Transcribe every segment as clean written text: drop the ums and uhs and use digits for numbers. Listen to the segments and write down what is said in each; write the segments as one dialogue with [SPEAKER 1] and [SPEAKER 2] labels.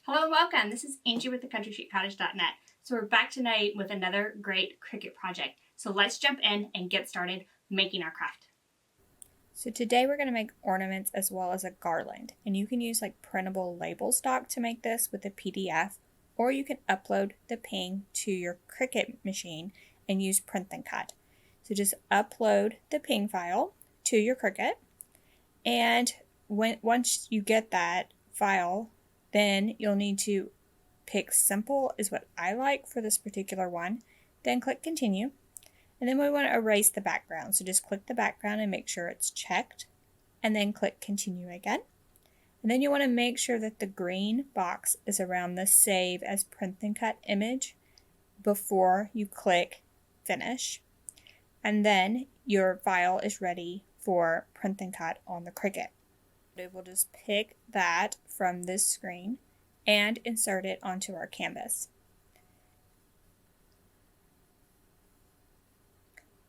[SPEAKER 1] Hello and welcome. This is Angie with thecountrysheetcottage.net. So we're back tonight with another great Cricut project. So let's jump in and get started making our craft.
[SPEAKER 2] So today we're going to make ornaments as well as a garland, and you can use like printable label stock to make this with a PDF, or you can upload the ping to your Cricut machine and use print and cut. So just upload the ping file to your Cricut, and once you get that file, then you'll need to pick simple is what I like for this particular one, then click continue. And then we want to erase the background. So just click the background and make sure it's checked. And then click continue again. And then you want to make sure that the green box is around the save as print and cut image before you click finish. And then your file is ready for print and cut on the Cricut. We'll just pick that from this screen and insert it onto our canvas.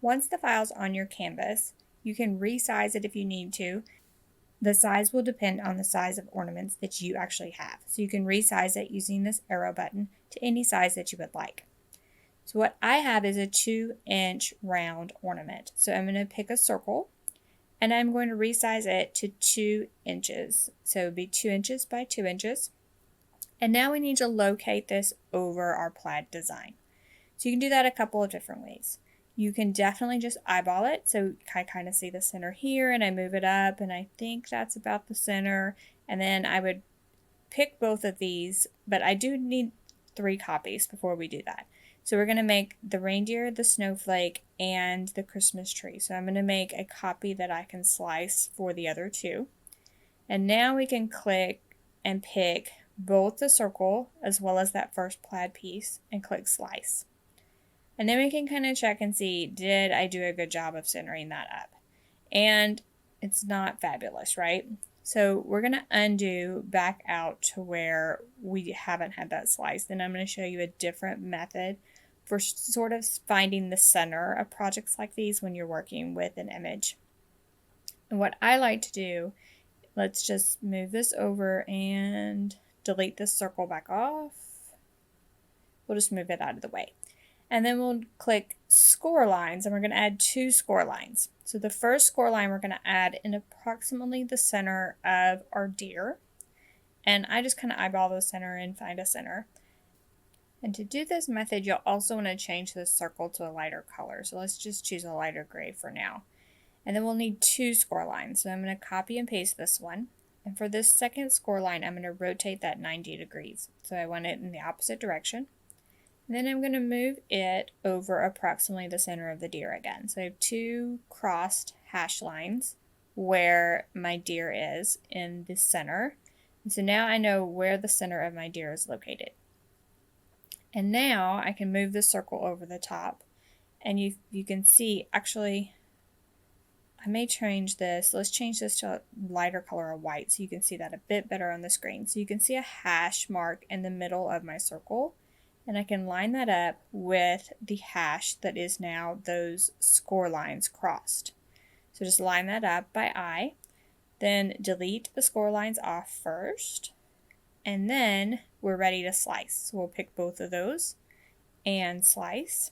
[SPEAKER 2] Once the file's on your canvas, you can resize it if you need to. The size will depend on the size of ornaments that you actually have. So you can resize it using this arrow button to any size that you would like. So what I have is a 2-inch round ornament. So I'm going to pick a circle and I'm going to resize it to 2 inches. So it would be 2 inches by 2 inches. And now we need to locate this over our plaid design. So you can do that a couple of different ways. You can definitely just eyeball it. So I kind of see the center here and I move it up and I think that's about the center. And then I would pick both of these, but I do need 3 copies before we do that. So we're going to make the reindeer, the snowflake, and the Christmas tree. So I'm going to make a copy that I can slice for the other 2. And now we can click and pick both the circle as well as that first plaid piece and click slice. And then we can kind of check and see, did I do a good job of centering that up? And it's not fabulous, right? So we're going to undo back out to where we haven't had that slice. Then I'm going to show you a different method for sort of finding the center of projects like these when you're working with an image. And what I like to do, let's just move this over and delete this circle back off. We'll just move it out of the way. And then we'll click score lines and we're going to add 2 score lines. So the first score line we're going to add in approximately the center of our deer. And I just kind of eyeball the center and find a center. And to do this method, you'll also want to change the circle to a lighter color. So let's just choose a lighter gray for now. And then we'll need 2 score lines. So I'm going to copy and paste this one. And for this second score line, I'm going to rotate that 90 degrees. So I want it in the opposite direction. And then I'm going to move it over approximately the center of the deer again. So I have 2 crossed hash lines where my deer is in the center. And so now I know where the center of my deer is located. And now I can move the circle over the top. And you can see, actually, I may change this. Let's change this to a lighter color of white so you can see that a bit better on the screen. So you can see a hash mark in the middle of my circle. And I can line that up with the hash that is now those score lines crossed. So just line that up by eye. Then delete the score lines off first. And then we're ready to slice. So we'll pick both of those and slice.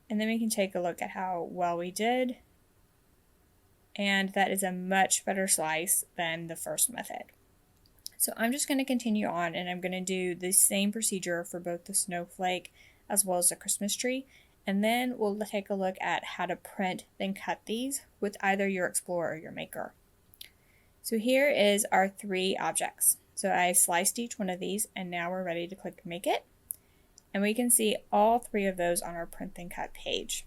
[SPEAKER 2] And then we can take a look at how well we did. And that is a much better slice than the first method. So I'm just going to continue on and I'm going to do the same procedure for both the snowflake as well as the Christmas tree. And then we'll take a look at how to print then cut these with either your Explorer or your Maker. So here is our 3 objects. So I sliced each one of these and now we're ready to click Make It. And we can see all 3 of those on our print and cut page.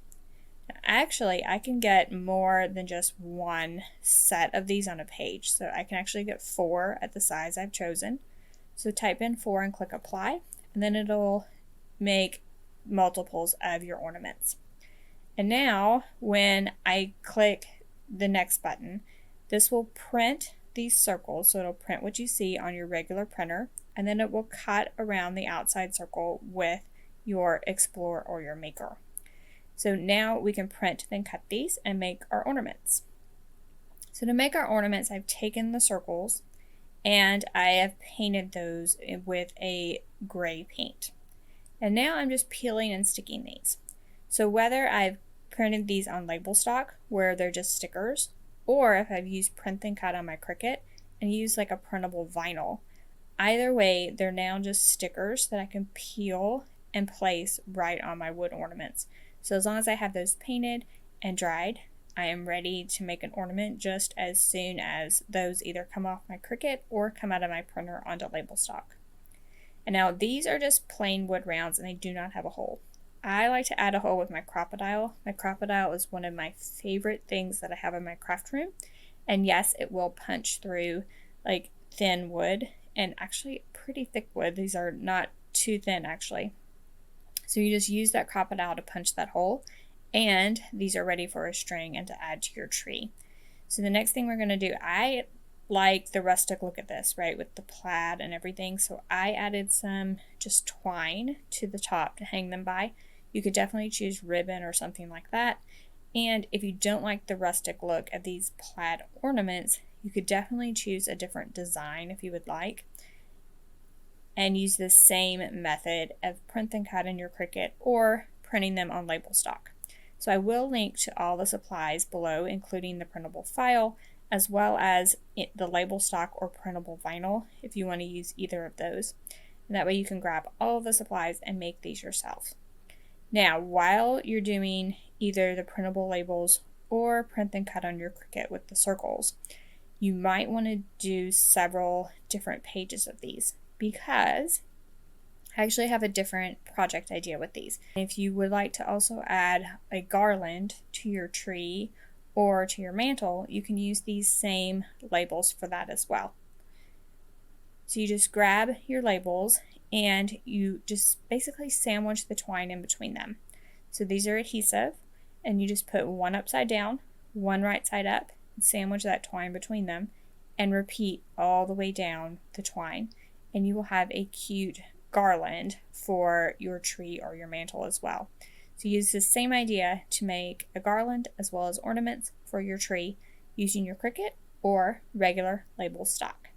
[SPEAKER 2] Actually, I can get more than just 1 set of these on a page. So I can actually get 4 at the size I've chosen. So type in 4 and click apply, and then it'll make multiples of your ornaments. And now when I click the next button, this will print these circles. So it'll print what you see on your regular printer, and then it will cut around the outside circle with your Explorer or your Maker. So now we can print then cut these and make our ornaments. So to make our ornaments, I've taken the circles and I have painted those with a gray paint. And now I'm just peeling and sticking these. So whether I've printed these on label stock where they're just stickers, or if I've used Print and Cut on my Cricut and used like a printable vinyl, either way, they're now just stickers that I can peel and place right on my wood ornaments. So as long as I have those painted and dried, I am ready to make an ornament just as soon as those either come off my Cricut or come out of my printer onto label stock. And now these are just plain wood rounds and they do not have a hole. I like to add a hole with my crocodile. My crocodile is one of my favorite things that I have in my craft room. And yes, it will punch through like thin wood and actually pretty thick wood. These are not too thin actually. So you just use that crocodile to punch that hole, and these are ready for a string and to add to your tree. So the next thing we're going to do, I like the rustic look at this, right, with the plaid and everything. So I added some just twine to the top to hang them by. You could definitely choose ribbon or something like that. And if you don't like the rustic look of these plaid ornaments, you could definitely choose a different design if you would like, and use the same method of Print and Cut in your Cricut or printing them on label stock. So I will link to all the supplies below, including the printable file, as well as the label stock or printable vinyl if you want to use either of those. And that way you can grab all of the supplies and make these yourself. Now, while you're doing either the printable labels or Print and Cut on your Cricut with the circles, you might want to do several different pages of these, because I actually have a different project idea with these. If you would like to also add a garland to your tree or to your mantle, you can use these same labels for that as well. So you just grab your labels and you just basically sandwich the twine in between them. So these are adhesive, and you just put one upside down, one right side up, and sandwich that twine between them, and repeat all the way down the twine, and you will have a cute garland for your tree or your mantle as well. So use the same idea to make a garland as well as ornaments for your tree using your Cricut or regular label stock.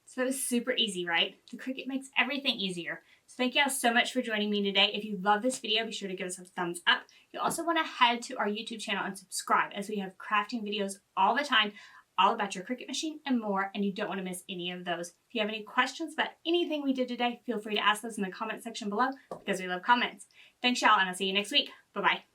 [SPEAKER 1] So that was super easy, right? The Cricut makes everything easier. So thank you all so much for joining me today. If you love this video, be sure to give us a thumbs up. You also want to head to our YouTube channel and subscribe, as we have crafting videos all the time, all about your Cricut machine and more, and you don't want to miss any of those. If you have any questions about anything we did today, feel free to ask those in the comment section below, because we love comments. Thanks y'all, and I'll see you next week. Bye-bye.